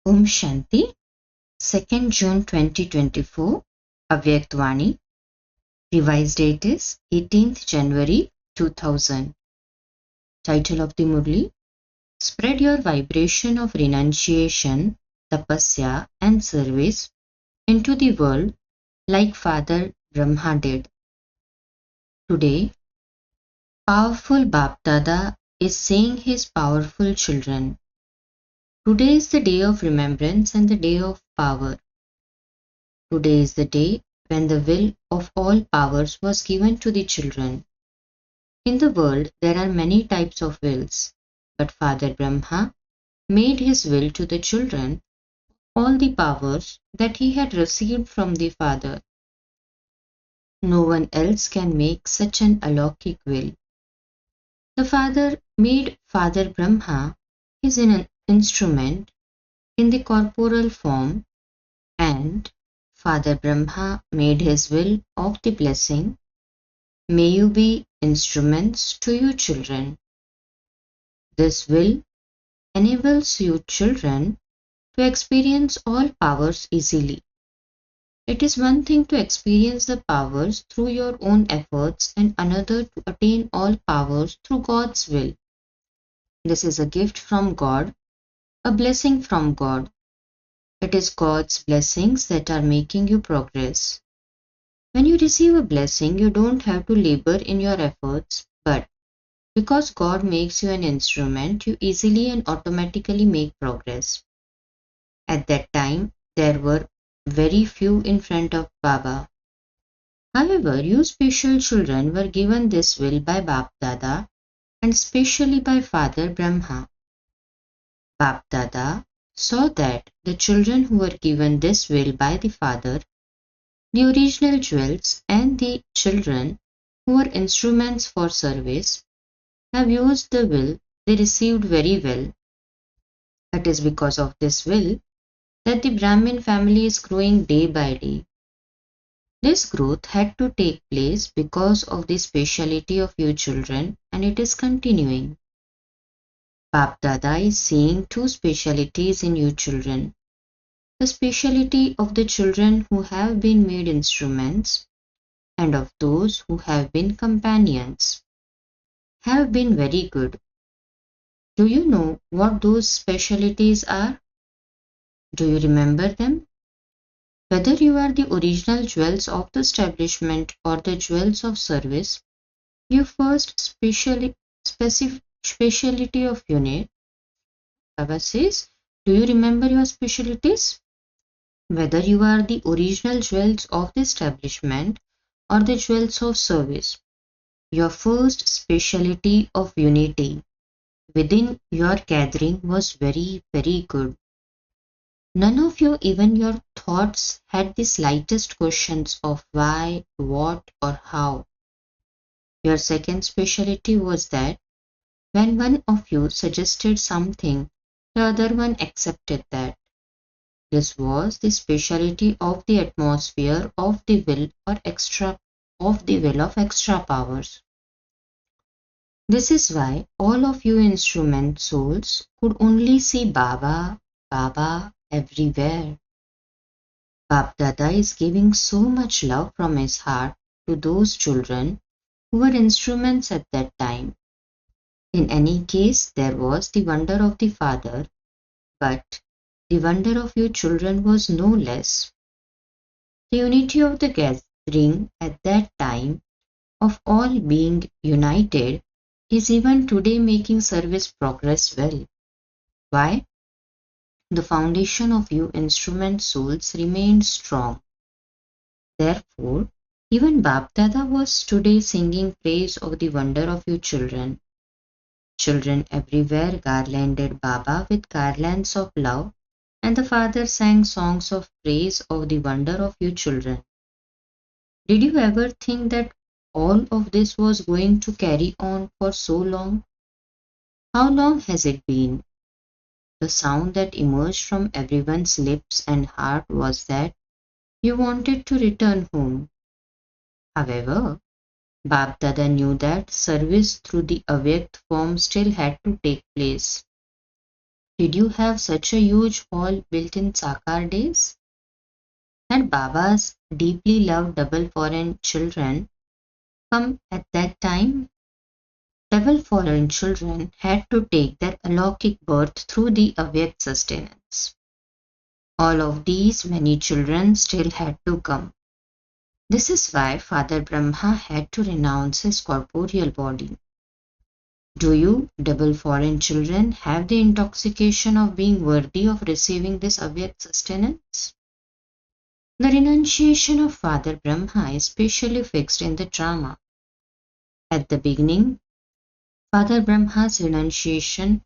Om Shanti, 2nd June 2024, Avyakt Vani. Revised date is 18th January 2000. Title of the Murli: Spread your vibration of renunciation, tapasya and service into the world like Father Brahma did. Today, powerful Bap-Dada is saying his powerful children, today is the day of remembrance and the day of power. Today is the day when the will of all powers was given to the children. In the world, there are many types of wills, but Father Brahma made his will to the children, all the powers that he had received from the Father. No one else can make such an alaukic will. The Father made Father Brahma his instrument in the corporal form, and Father Brahma made his will of the blessing, may you be instruments to you children. This will enables you children to experience all powers easily. It is one thing to experience the powers through your own efforts and another to attain all powers through God's will. This is a gift from God, a blessing from God. It is God's blessings that are making you progress. When you receive a blessing, you don't have to labor in your efforts, but because God makes you an instrument, you easily and automatically make progress. At that time, there were very few in front of Baba. However, you special children were given this will by Bap Dada and specially by Father Brahma. Bap Dada saw that the children who were given this will by the Father, the original jewels, and the children who were instruments for service, have used the will they received very well. It is because of this will that the Brahmin family is growing day by day. This growth had to take place because of the speciality of you children, and it is continuing. Bap Dada is seeing two specialities in you children. The speciality of the children who have been made instruments and of those who have been companions, have been very good. Do you know what those specialities are? Do you remember them? Whether you are the original jewels of the establishment or the jewels of service, your first speciality of unit, Baba says, do you remember your specialties? Whether you are the original jewels of the establishment or the jewels of service, your first speciality of unity within your gathering was very, very good. None of you, even your thoughts, had the slightest questions of why, what, or how. Your second speciality was that when one of you suggested something, the other one accepted that. This was the speciality of the atmosphere of the will of extra powers. This is why all of you instrument souls could only see Baba, Baba everywhere. Bap Dada is giving so much love from his heart to those children who were instruments at that time. In any case, there was the wonder of the Father, but the wonder of you children was no less. The unity of the gathering at that time of all being united is even today making service progress well. Why? The foundation of you instrument souls remains strong. Therefore, even Bap Dada was today singing praise of the wonder of you children. Children everywhere garlanded Baba with garlands of love, and the Father sang songs of praise of the wonder of you children. Did you ever think that all of this was going to carry on for so long? How long has it been? The sound that emerged from everyone's lips and heart was that you wanted to return home. However, Bap Dada knew that service through the Avyakt form still had to take place. Did you have such a huge hall built in Sakar days? Had Baba's deeply loved double foreign children come at that time? Double foreign children had to take their alaukic birth through the avyakt sustenance. All of these many children still had to come. This is why Father Brahma had to renounce his corporeal body. Do you, double foreign children, have the intoxication of being worthy of receiving this avyakt sustenance? The renunciation of Father Brahma is specially fixed in the drama. At the beginning, Father Brahma's renunciation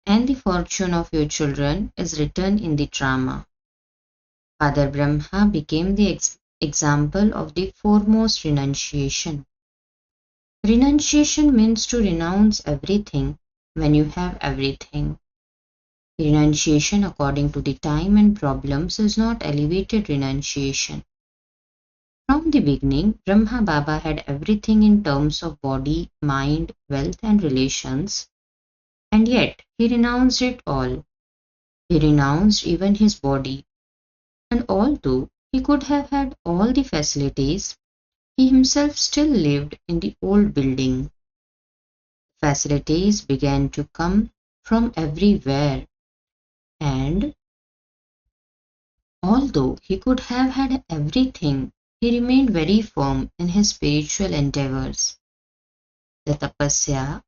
and the fortune of your children is written in the drama. Father Brahma became the example of the foremost renunciation. Renunciation means to renounce everything when you have everything. Renunciation according to the time and problems is not elevated renunciation. From the beginning, Brahma Baba had everything in terms of body, mind, wealth and relations, and yet he renounced it all. He renounced even his body, and although he could have had all the facilities, he himself still lived in the old building. Facilities began to come from everywhere, and although he could have had everything, he remained very firm in his spiritual endeavors. The tapasya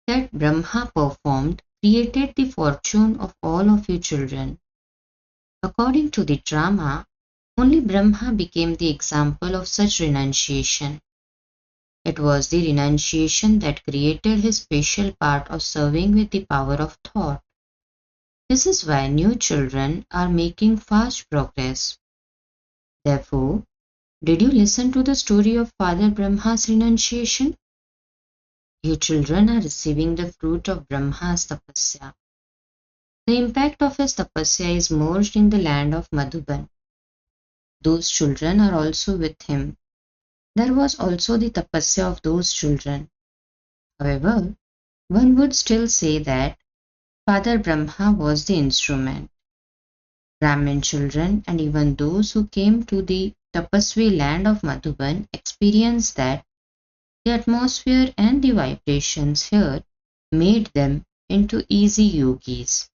that Brahma performed created the fortune of all of you children. According to the drama, only Brahma became the example of such renunciation. It was the renunciation that created his special part of serving with the power of thought. This is why new children are making fast progress. Therefore, did you listen to the story of Father Brahma's renunciation? You children are receiving the fruit of Brahma's tapasya. The impact of his tapasya is merged in the land of Madhuban. Those children are also with him. There was also the tapasya of those children. However, one would still say that Father Brahma was the instrument. Brahmin children and even those who came to the tapasvi land of Madhuban experienced that the atmosphere and the vibrations here made them into easy yogis.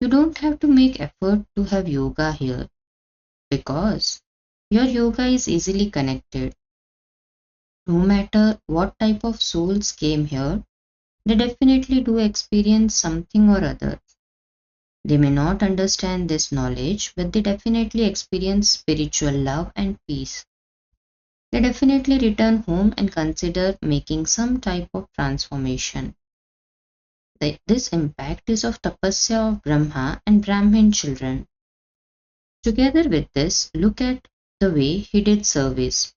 You don't have to make effort to have yoga here because your yoga is easily connected. No matter what type of souls came here, they definitely do experience something or other. They may not understand this knowledge, but they definitely experience spiritual love and peace. They definitely return home and consider making some type of transformation. This impact is of tapasya of Brahma and Brahmin children. Together with this, look at the way he did service.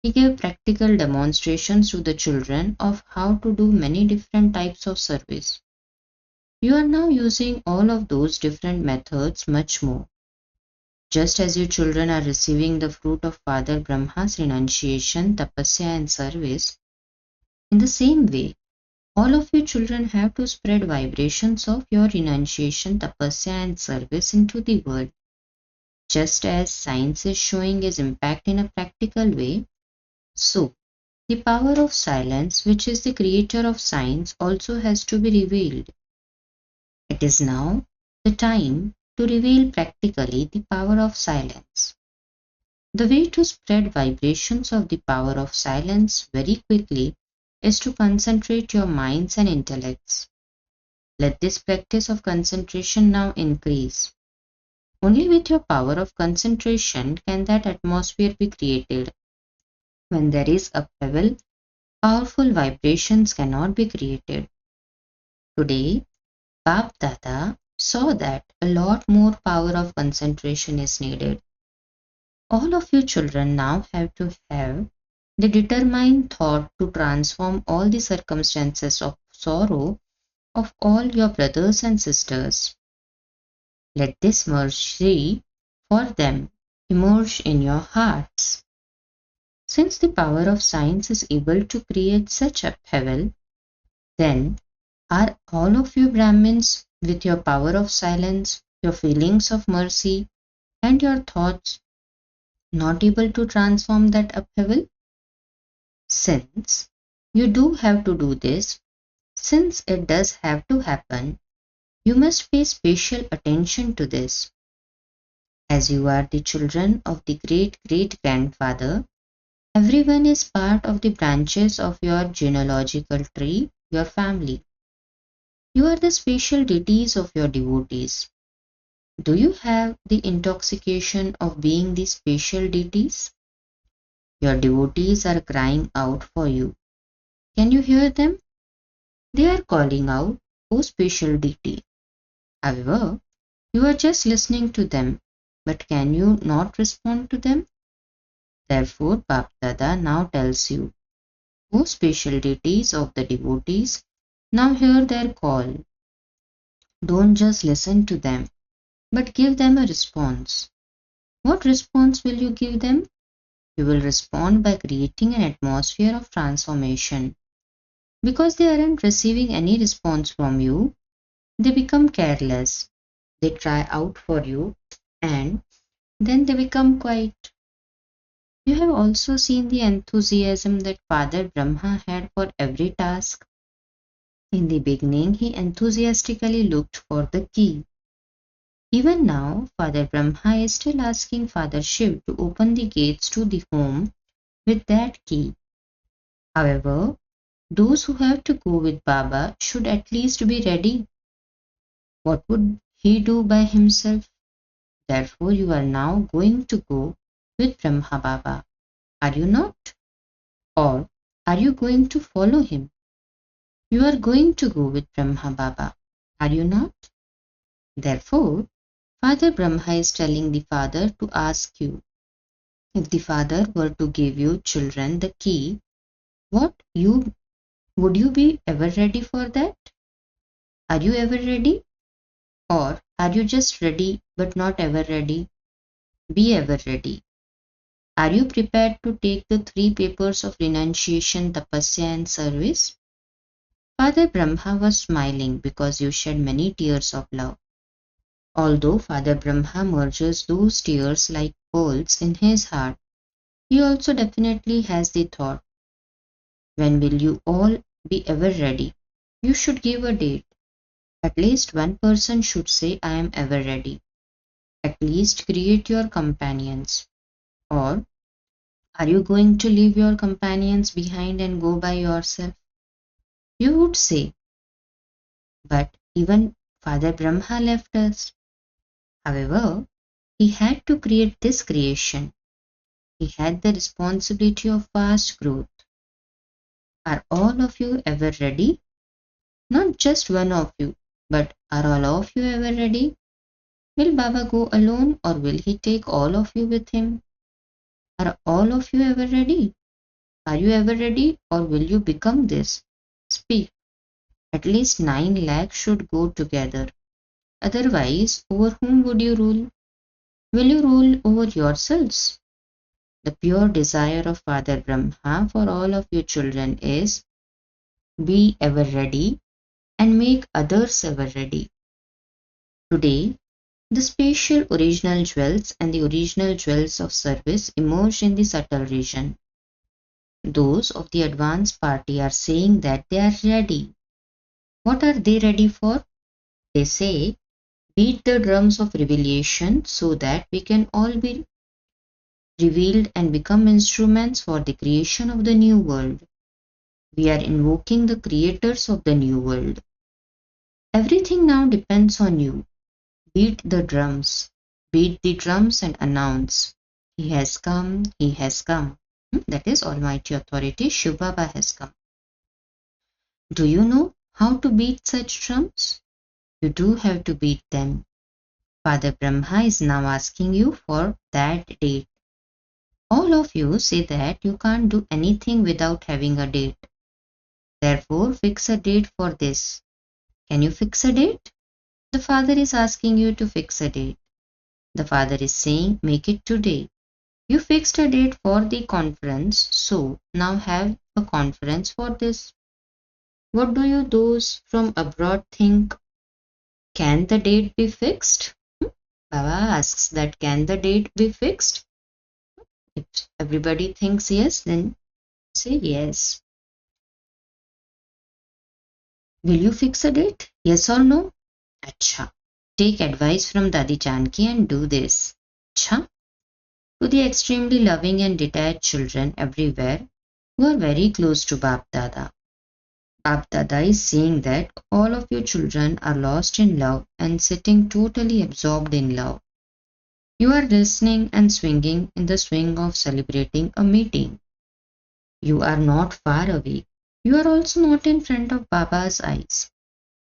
He gave practical demonstrations to the children of how to do many different types of service. You are now using all of those different methods much more. Just as you children are receiving the fruit of Father Brahma's renunciation, tapasya and service, in the same way, all of you children have to spread vibrations of your renunciation, tapasya and service into the world. Just as science is showing its impact in a practical way, so the power of silence, which is the creator of science, also has to be revealed. It is now the time to reveal practically the power of silence. The way to spread vibrations of the power of silence very quickly is to concentrate your minds and intellects. Let this practice of concentration now increase. Only with your power of concentration can that atmosphere be created. When there is upheaval, powerful vibrations cannot be created. Today, Bap Dada saw that a lot more power of concentration is needed. All of you children now have to have the determined thought to transform all the circumstances of sorrow of all your brothers and sisters. Let this mercy for them emerge in your hearts. Since the power of science is able to create such upheaval, then are all of you Brahmins with your power of silence, your feelings of mercy, and your thoughts, not able to transform that upheaval? Since you do have to do this, since it does have to happen, you must pay special attention to this. As you are the children of the great great grandfather, everyone is part of the branches of your genealogical tree, your family. You are the special deities of your devotees. Do you have the intoxication of being the special deities? Your devotees are crying out for you. Can you hear them? They are calling out, "O special deity." However, you are just listening to them, but can you not respond to them? Therefore, Bap Dada now tells you, "O special deities of the devotees, now hear their call. Don't just listen to them, but give them a response." What response will you give them? You will respond by creating an atmosphere of transformation. Because they aren't receiving any response from you, they become careless. They try out for you and then they become quiet. You have also seen the enthusiasm that Father Brahma had for every task. In the beginning, he enthusiastically looked for the key. Even now, Father Brahma is still asking Father Shiv to open the gates to the home with that key. However, those who have to go with Baba should at least be ready. What would he do by himself? Therefore, you are now going to go with Brahma Baba. Are you not? Or are you going to follow him? You are going to go with Brahma Baba. Are you not? Therefore, Father Brahma is telling the Father to ask you, if the Father were to give you children the key, what you would you be ever ready for that? Are you ever ready? Or are you just ready but not ever ready? Be ever ready. Are you prepared to take the 3 papers of renunciation, tapasya, and service? Father Brahma was smiling because you shed many tears of love. Although Father Brahma merges those tears like pearls in his heart, he also definitely has the thought, when will you all be ever ready? You should give a date. At least one person should say, "I am ever ready." At least create your companions. Or are you going to leave your companions behind and go by yourself? You would say, but even Father Brahma left us. However, he had to create this creation. He had the responsibility of fast growth. Are all of you ever ready? Not just one of you, but are all of you ever ready? Will Baba go alone or will he take all of you with him? Are all of you ever ready? Are you ever ready or will you become this? Speak. At least 9 lakhs should go together. Otherwise, over whom would you rule? Will you rule over yourselves? The pure desire of Father Brahma for all of your children is, be ever ready and make others ever ready. Today, the spatial original jewels and the original jewels of service emerge in the subtle region. Those of the advanced party are saying that they are ready. What are they ready for? They say, beat the drums of revelation so that we can all be revealed and become instruments for the creation of the new world. We are invoking the creators of the new world. Everything now depends on you. Beat the drums. Beat the drums and announce, "He has come, he has come." That is Almighty Authority, Shiv Baba has come. Do you know how to beat such drums? You do have to beat them. Father Brahma is now asking you for that date. All of you say that you can't do anything without having a date. Therefore, fix a date for this. Can you fix a date? The Father is asking you to fix a date. The Father is saying, make it today. You fixed a date for the conference, so now have a conference for this. What do you those from abroad think? can the date be fixed? Baba asks that can the date be fixed? If everybody thinks yes, then say yes. Will you fix a date? Yes or no? Acha. Take advice from Dadi Janki and do this. Acha. To the extremely loving and detached children everywhere who are very close to Bap Dada. Bap Dada is saying that all of your children are lost in love and sitting totally absorbed in love. You are listening and swinging in the swing of celebrating a meeting. You are not far away. You are also not in front of Baba's eyes,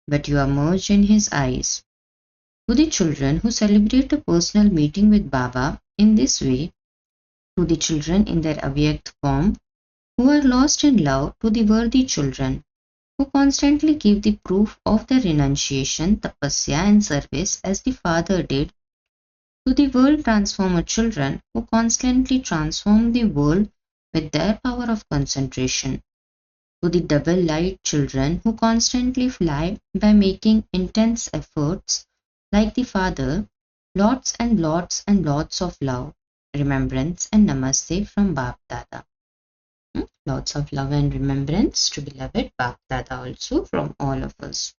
but you are merged in his eyes. To the children who celebrate a personal meeting with Baba in this way, to the children in their avyakt form who are lost in love, to the worthy children who constantly give the proof of their renunciation, tapasya and service as the Father did, to the world transformer children who constantly transform the world with their power of concentration, to the double light children who constantly fly by making intense efforts like the Father, lots and lots of love, remembrance and namaste from Bap Dada. Lots of love and remembrance to beloved Bap Dada also from all of us.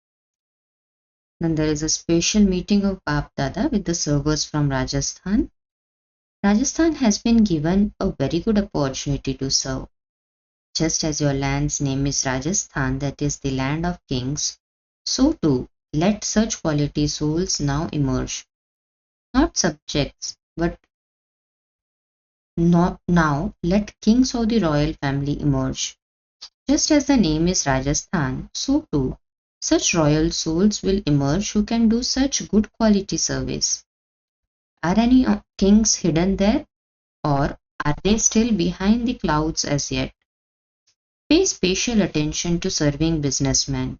Then there is a special meeting of Bap Dada with the servers from Rajasthan. Rajasthan has been given a very good opportunity to serve. Just as your land's name is Rajasthan, that is the land of kings, so too let such quality souls now emerge. Not subjects, but now let kings of the royal family emerge. Just as the name is Rajasthan, so too such royal souls will emerge who can do such good quality service. Are any kings hidden there, or are they still behind the clouds as yet? Pay special attention to serving businessmen.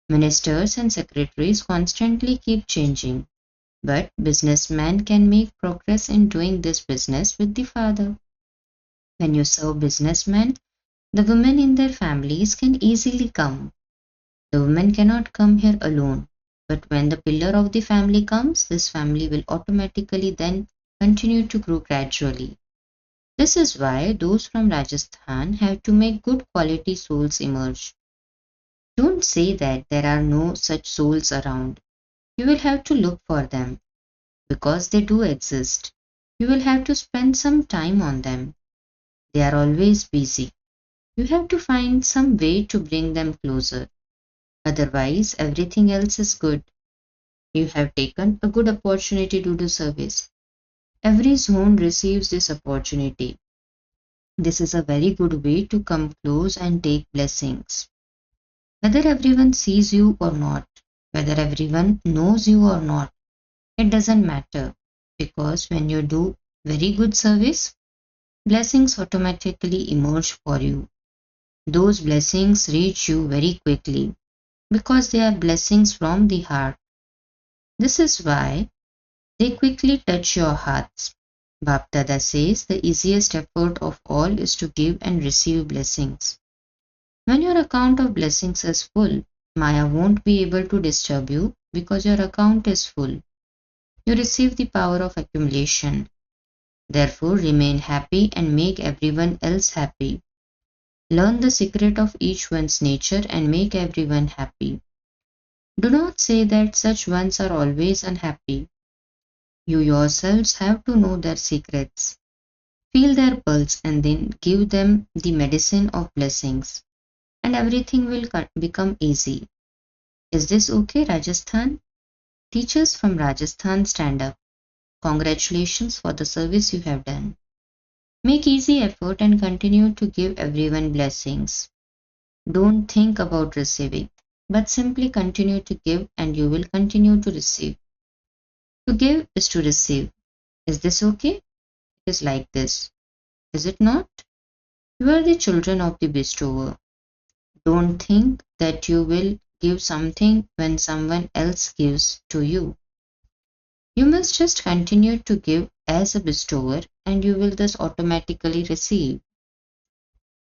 Ministers and secretaries constantly keep changing, but businessmen can make progress in doing this business with the Father. When you serve businessmen, the women in their families can easily come. The women cannot come here alone, but when the pillar of the family comes, this family will automatically then continue to grow gradually. This is why those from Rajasthan have to make good quality souls emerge. Don't say that there are no such souls around. You will have to look for them, because they do exist. You will have to spend some time on them. They are always busy. You have to find some way to bring them closer. Otherwise, everything else is good. You have taken a good opportunity to do service. Every zone receives this opportunity. This is a very good way to come close and take blessings. Whether everyone sees you or not, whether everyone knows you or not, it doesn't matter, because when you do very good service, blessings automatically emerge for you. Those blessings reach you very quickly because they are blessings from the heart. This is why they quickly touch your hearts. Bap Dada says the easiest effort of all is to give and receive blessings. When your account of blessings is full, Maya won't be able to disturb you because your account is full. You receive the power of accumulation. Therefore, remain happy and make everyone else happy. Learn the secret of each one's nature and make everyone happy. Do not say that such ones are always unhappy. You yourselves have to know their secrets. Feel their pulse and then give them the medicine of blessings, and everything will become easy. Is this okay, Rajasthan? Teachers from Rajasthan, stand up. Congratulations for the service you have done. Make easy effort and continue to give everyone blessings. Don't think about receiving, but simply continue to give and you will continue to receive. To give is to receive. Is this okay? It is like this. Is it not? You are the children of the bestower. Don't think that you will give something when someone else gives to you. You must just continue to give as a bestower and you will thus automatically receive.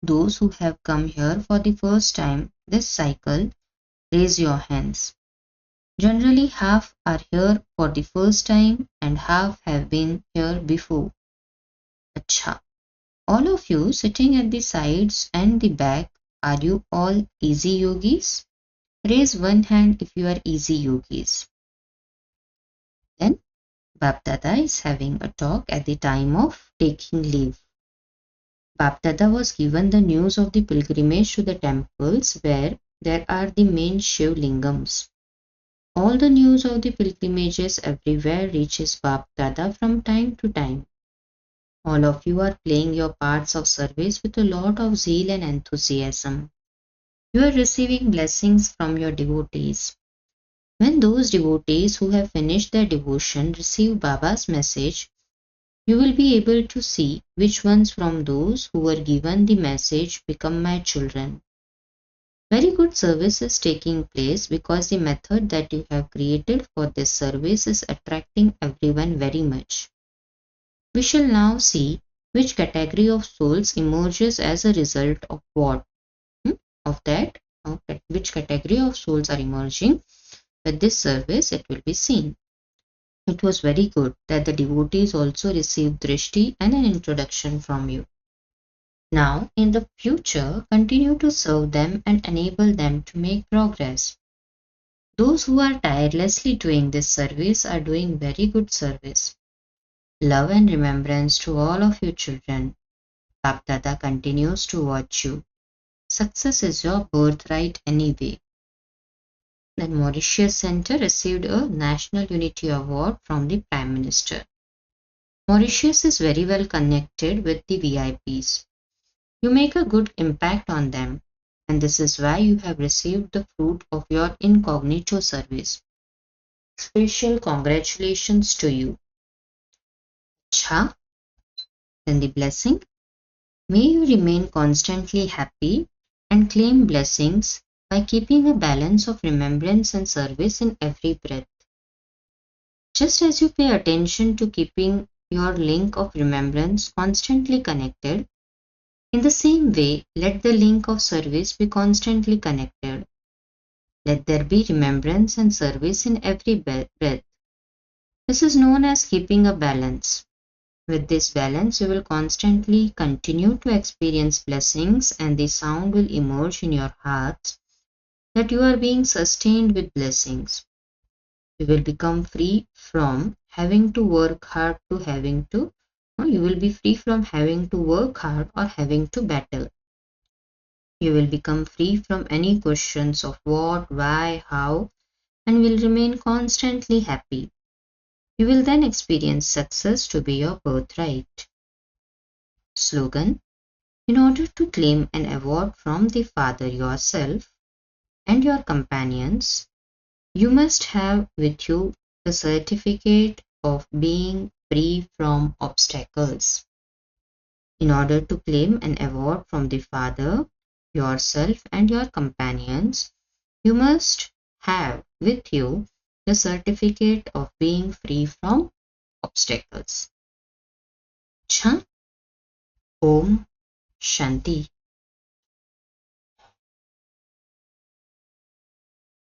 Those who have come here for the first time this cycle, raise your hands. Generally, half are here for the first time and half have been here before. Acha. All of you sitting at the sides and the back, are you all easy yogis? Raise one hand if you are easy yogis. Then Bapdada is having a talk at the time of taking leave. Bapdada was given the news of the pilgrimage to the temples where there are the main Shiv lingams. All the news of the pilgrimages everywhere reaches Bapdada from time to time. All of you are playing your parts of service with a lot of zeal and enthusiasm. You are receiving blessings from your devotees. When those devotees who have finished their devotion receive Baba's message, you will be able to see which ones from those who were given the message become my children. Very good service is taking place because the method that you have created for this service is attracting everyone very much. We shall now see which category of souls emerges as a result of what? Of that, which category of souls are emerging with this service, it will be seen. It was very good that the devotees also received drishti and an introduction from you. Now, in the future, continue to serve them and enable them to make progress. Those who are tirelessly doing this service are doing very good service. Love and remembrance to all of you children. Bapdada continues to watch you. Success is your birthright anyway. Then Mauritius Center received a National Unity Award from the Prime Minister. Mauritius is very well connected with the VIPs. You make a good impact on them, and this is why you have received the fruit of your incognito service. Special congratulations to you. Cha, then the blessing. May you remain constantly happy and claim blessings by keeping a balance of remembrance and service in every breath. Just as you pay attention to keeping your link of remembrance constantly connected, in the same way, let the link of service be constantly connected. Let there be remembrance and service in every breath. This is known as keeping a balance. With this balance, you will constantly continue to experience blessings, and the sound will emerge in your hearts that you are being sustained with blessings. You will become free from having to work hard to having to, you will be free from having to work hard or having to battle. You will become free from any questions of what, why, how, and will remain constantly happy. You will then experience success to be your birthright. Slogan: in order to claim an award from the Father yourself and your companions, you must have with you the certificate of being free from obstacles. In order to claim an award from the Father, yourself, and your companions, you must have with you the certificate of being free from obstacles. Cha. Om Shanti.